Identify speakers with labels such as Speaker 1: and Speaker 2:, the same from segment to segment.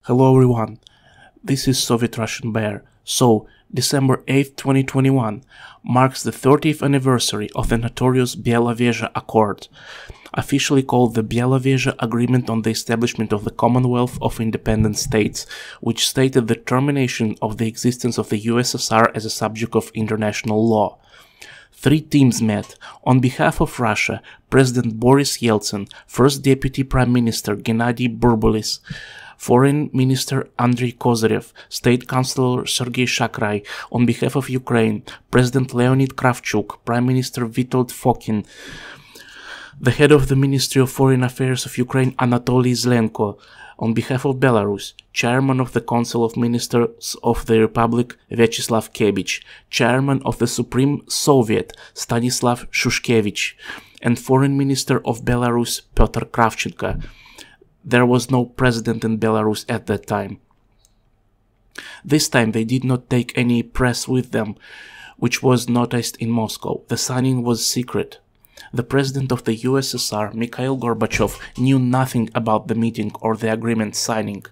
Speaker 1: Hello everyone, this is Soviet Russian Bear. So, December 8, 2021 marks the 30th anniversary of the notorious Byelovezha Accord, officially called the Byelovezha Agreement on the Establishment of the Commonwealth of Independent States, which stated the termination of the existence of the USSR as a subject of international law. Three teams met. On behalf of Russia, President Boris Yeltsin, First Deputy Prime Minister Gennady Burbulis, Foreign Minister Andrei Kozyrev, State Councilor Sergei Shakrai. On behalf of Ukraine, President Leonid Kravchuk, Prime Minister Vitold Fokin, the head of the Ministry of Foreign Affairs of Ukraine Anatoly Zlenko. On behalf of Belarus, Chairman of the Council of Ministers of the Republic Vyacheslav Kebich, Chairman of the Supreme Soviet Stanislav Shushkevich, and Foreign Minister of Belarus Pyotr Kravchenko. There was no president in Belarus at that time. This time they did not take any press with them, which was noticed in Moscow. The signing was secret. The president of the USSR, Mikhail Gorbachev, knew nothing about the meeting or the agreement signing.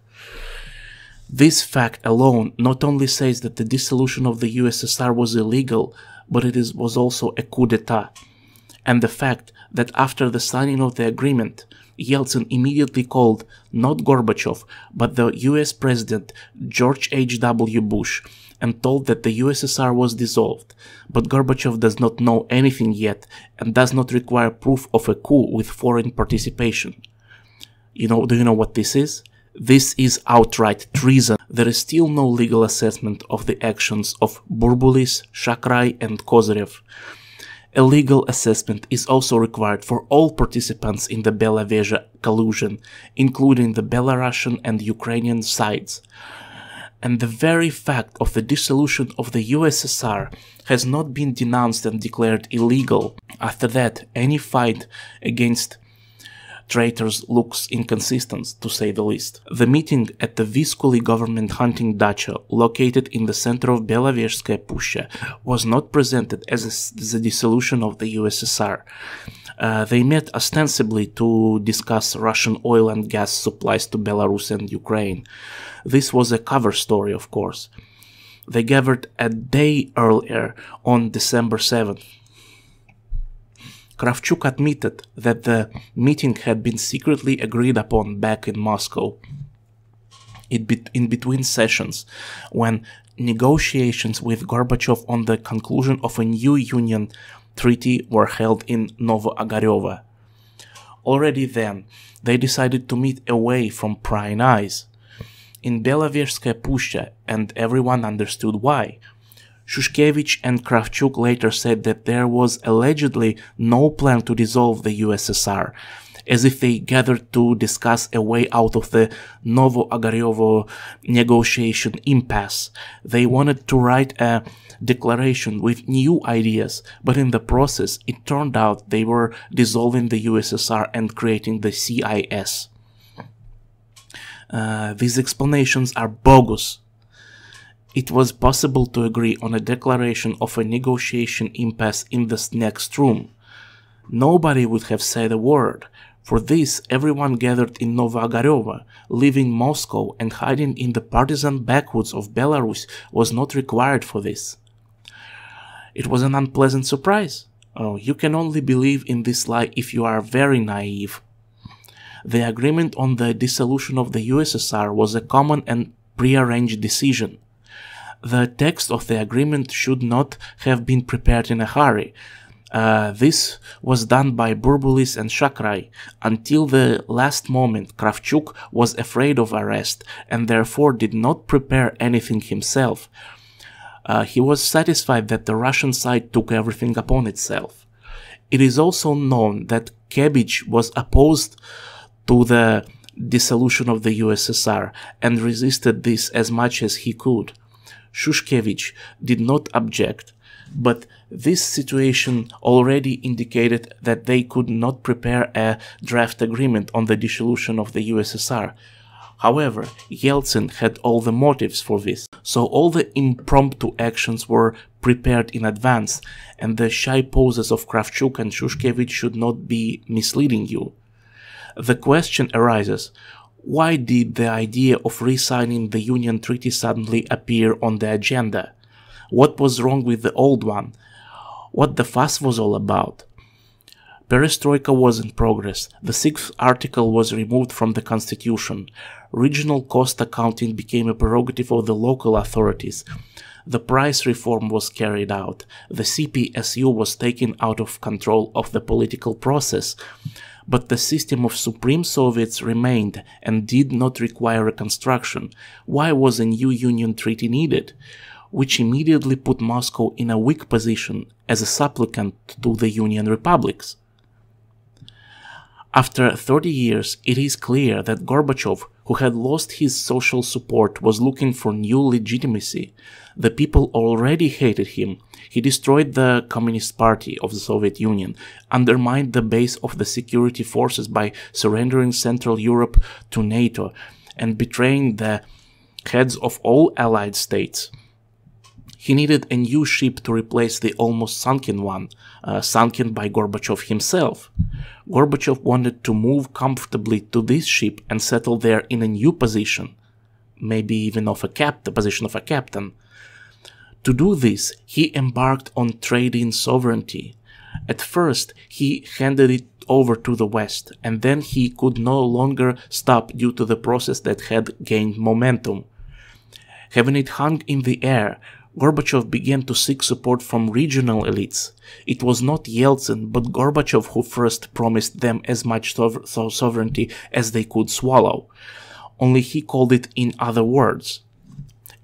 Speaker 1: This fact alone not only says that the dissolution of the USSR was illegal, but it was also a coup d'etat. And the fact that after the signing of the agreement, Yeltsin immediately called not Gorbachev, but the US President George H.W. Bush and told that the USSR was dissolved. But Gorbachev does not know anything yet and does not require proof of a coup with foreign participation. Do you know what this is? This is outright treason. There is still no legal assessment of the actions of Burbulis, Shakrai and Kozyrev. A legal assessment is also required for all participants in the Byelovezha collusion, including the Belarusian and Ukrainian sides. And the very fact of the dissolution of the USSR has not been denounced and declared illegal. After that, any fight against traitors looks inconsistent, to say the least. The meeting at the Vyskuly government hunting dacha, located in the center of Byelovezhskaya Pushcha, was not presented as the dissolution of the USSR. They met ostensibly to discuss Russian oil and gas supplies to Belarus and Ukraine. This was a cover story, of course. They gathered a day earlier, on December 7th. Kravchuk admitted that the meeting had been secretly agreed upon back in Moscow, in between sessions, when negotiations with Gorbachev on the conclusion of a new union treaty were held in Novoogarevo. Already then, they decided to meet away from prying eyes in Byelovezhskaya Pushcha, and everyone understood why. Shushkevich and Kravchuk later said that there was allegedly no plan to dissolve the USSR, as if they gathered to discuss a way out of the Novoogarevo negotiation impasse. They wanted to write a declaration with new ideas, but in the process it turned out they were dissolving the USSR and creating the CIS. These explanations are bogus. It was possible to agree on a declaration of a negotiation impasse in the next room. Nobody would have said a word. For this, everyone gathered in Novoogarevo, leaving Moscow and hiding in the partisan backwoods of Belarus was not required for this. It was an unpleasant surprise. Oh, you can only believe in this lie if you are very naive. The agreement on the dissolution of the USSR was a common and prearranged decision. The text of the agreement should not have been prepared in a hurry. This was done by Burbulis and Shakrai. Until the last moment, Kravchuk was afraid of arrest and therefore did not prepare anything himself. He was satisfied that the Russian side took everything upon itself. It is also known that Kebich was opposed to the dissolution of the USSR and resisted this as much as he could. Shushkevich did not object, but this situation already indicated that they could not prepare a draft agreement on the dissolution of the USSR. However, Yeltsin had all the motives for this, so all the impromptu actions were prepared in advance, and the shy poses of Kravchuk and Shushkevich should not be misleading you. The question arises, Why did the idea of re-signing the Union Treaty suddenly appear on the agenda? What was wrong with the old one? What the fuss was all about? Perestroika was in progress. The 6th article was removed from the constitution. Regional cost accounting became a prerogative of the local authorities. The price reform was carried out. The CPSU was taken out of control of the political process. But the system of Supreme Soviets remained and did not require reconstruction. Why was a new Union Treaty needed? Which immediately put Moscow in a weak position as a supplicant to the Union republics. After 30 years, it is clear that Gorbachev, who had lost his social support, was looking for new legitimacy. The people already hated him. He destroyed the Communist Party of the Soviet Union, undermined the base of the security forces by surrendering Central Europe to NATO, and betraying the heads of all Allied states. He needed a new ship to replace the almost sunken one, sunken by Gorbachev himself. Gorbachev wanted to move comfortably to this ship and settle there in a new position, maybe even the position of a captain. To do this, he embarked on trade-in sovereignty. At first, he handed it over to the West, and then he could no longer stop due to the process that had gained momentum. Having it hung in the air, Gorbachev began to seek support from regional elites. It was not Yeltsin, but Gorbachev who first promised them as much sovereignty as they could swallow. Only he called it in other words.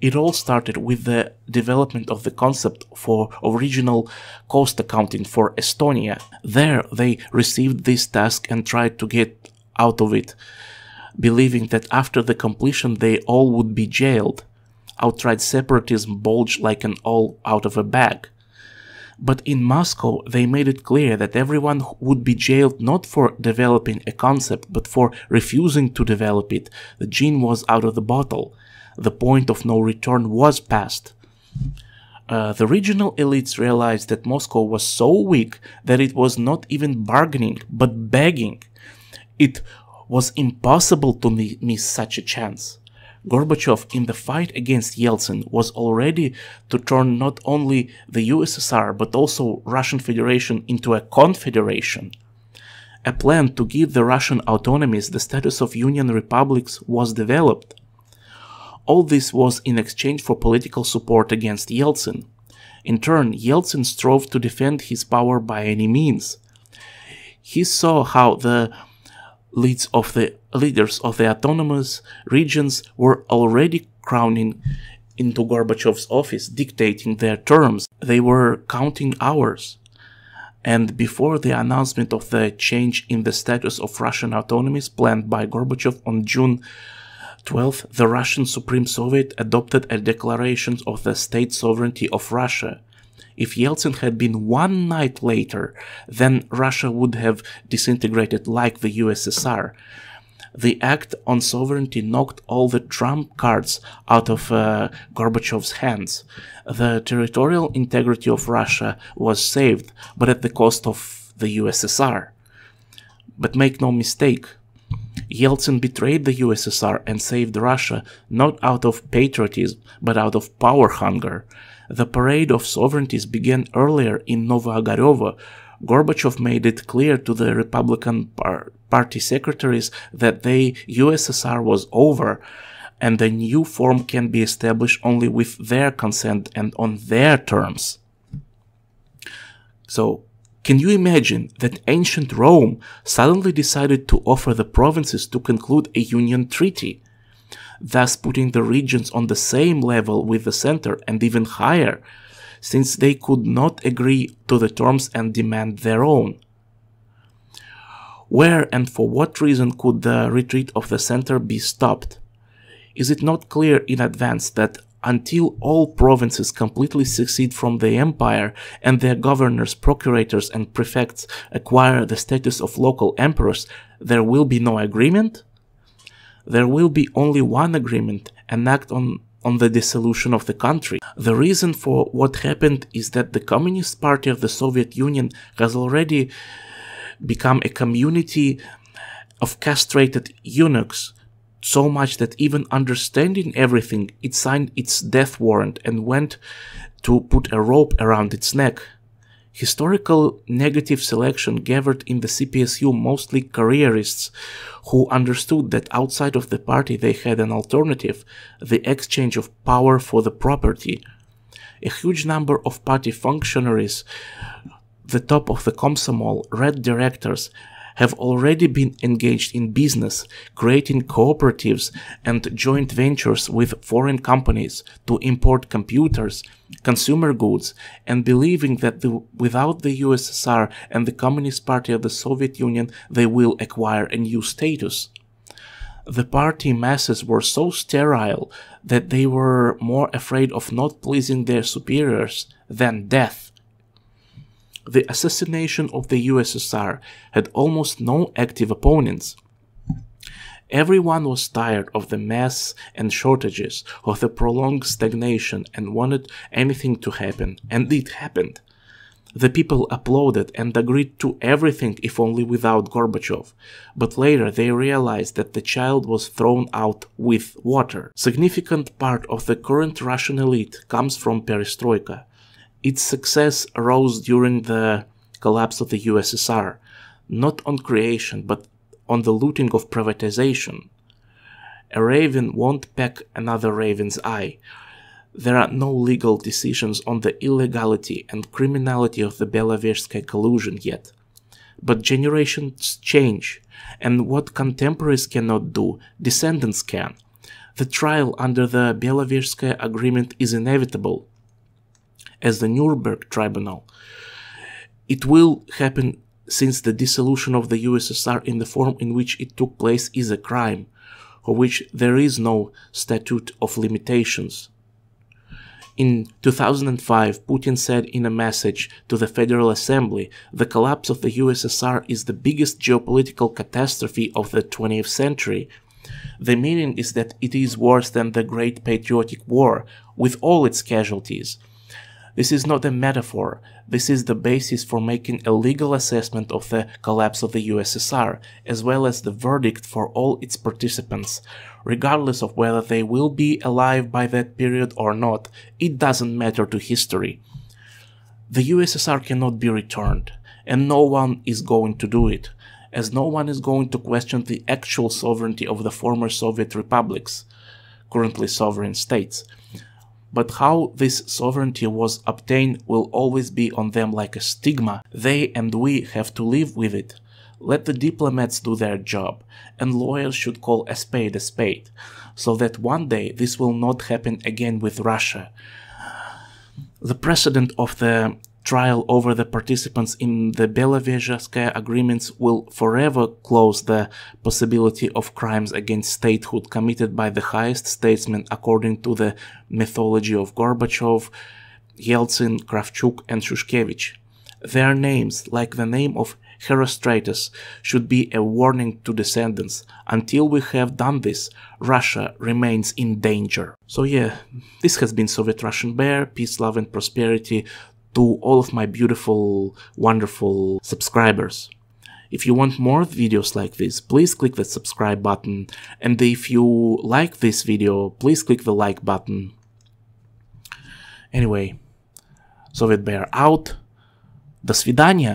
Speaker 1: It all started with the development of the concept of regional cost accounting for Estonia. There they received this task and tried to get out of it, believing that after the completion they all would be jailed. Outright separatism bulged like an all out of a bag. But in Moscow they made it clear that everyone would be jailed not for developing a concept, but for refusing to develop it. The genie was out of the bottle. The point of no return was passed. The regional elites realized that Moscow was so weak that it was not even bargaining, but begging. It was impossible to miss such a chance. Gorbachev, in the fight against Yeltsin, was already to turn not only the USSR but also Russian Federation into a confederation. A plan to give the Russian autonomies the status of Union republics was developed. All this was in exchange for political support against Yeltsin. In turn, Yeltsin strove to defend his power by any means. He saw how the leaders of the autonomous regions were already crowning into Gorbachev's office, dictating their terms. They were counting hours. And before the announcement of the change in the status of Russian autonomies planned by Gorbachev on June 12th, the Russian Supreme Soviet adopted a declaration of the state sovereignty of Russia. If Yeltsin had been one night later, then Russia would have disintegrated like the USSR. The Act on Sovereignty knocked all the trump cards out of Gorbachev's hands. The territorial integrity of Russia was saved, but at the cost of the USSR. But make no mistake, Yeltsin betrayed the USSR and saved Russia not out of patriotism, but out of power hunger. The parade of sovereignties began earlier in Novoogarevo. Gorbachev made it clear to the Republican Party secretaries that the USSR was over, and a new form can be established only with their consent and on their terms. So, can you imagine that ancient Rome suddenly decided to offer the provinces to conclude a union treaty, thus putting the regions on the same level with the center and even higher, since they could not agree to the terms and demand their own? Where and for what reason could the retreat of the center be stopped? Is it not clear in advance that until all provinces completely secede from the empire and their governors, procurators and prefects acquire the status of local emperors, there will be no agreement? There will be only one agreement, an act on the dissolution of the country. The reason for what happened is that the Communist Party of the Soviet Union has already become a community of castrated eunuchs so much that even understanding everything, it signed its death warrant and went to put a rope around its neck. Historical negative selection gathered in the CPSU mostly careerists who understood that outside of the party they had an alternative, the exchange of power for the property. A huge number of party functionaries, the top of the Komsomol, Red directors, have already been engaged in business, creating cooperatives and joint ventures with foreign companies to import computers, consumer goods, and believing that without the USSR and the Communist Party of the Soviet Union they will acquire a new status. The party masses were so sterile that they were more afraid of not pleasing their superiors than death. The assassination of the USSR had almost no active opponents. Everyone was tired of the mess and shortages, of the prolonged stagnation, and wanted anything to happen, and it happened. The people applauded and agreed to everything if only without Gorbachev, but later they realized that the child was thrown out with water. Significant part of the current Russian elite comes from perestroika. Its success arose during the collapse of the USSR, not on creation, but on the looting of privatization. A raven won't peck another raven's eye. There are no legal decisions on the illegality and criminality of the Belovezhskaya collusion yet. But generations change, and what contemporaries cannot do, descendants can. The trial under the Belovezhskaya agreement is inevitable, as the Nuremberg Tribunal. It will happen since the dissolution of the USSR in the form in which it took place is a crime, for which there is no statute of limitations. In 2005, Putin said in a message to the Federal Assembly, the collapse of the USSR is the biggest geopolitical catastrophe of the 20th century. The meaning is that it is worse than the Great Patriotic War, with all its casualties. This is not a metaphor. This is the basis for making a legal assessment of the collapse of the USSR, as well as the verdict for all its participants. Regardless of whether they will be alive by that period or not, it doesn't matter to history. The USSR cannot be returned, and no one is going to do it, as no one is going to question the actual sovereignty of the former Soviet republics, currently sovereign states. But how this sovereignty was obtained will always be on them like a stigma. They and we have to live with it. Let the diplomats do their job, and lawyers should call a spade, so that one day this will not happen again with Russia. The precedent of the trial over the participants in the Belovezhskaya agreements will forever close the possibility of crimes against statehood committed by the highest statesmen according to the mythology of Gorbachev, Yeltsin, Kravchuk and Shushkevich. Their names, like the name of Herostratus, should be a warning to descendants. Until we have done this, Russia remains in danger. So yeah, this has been Soviet Russian Bear. Peace, love and prosperity to all of my beautiful, wonderful subscribers. If you want more videos like this, please click the subscribe button, and if you like this video, please click the like button. Anyway, Soviet Bear out. До свидания!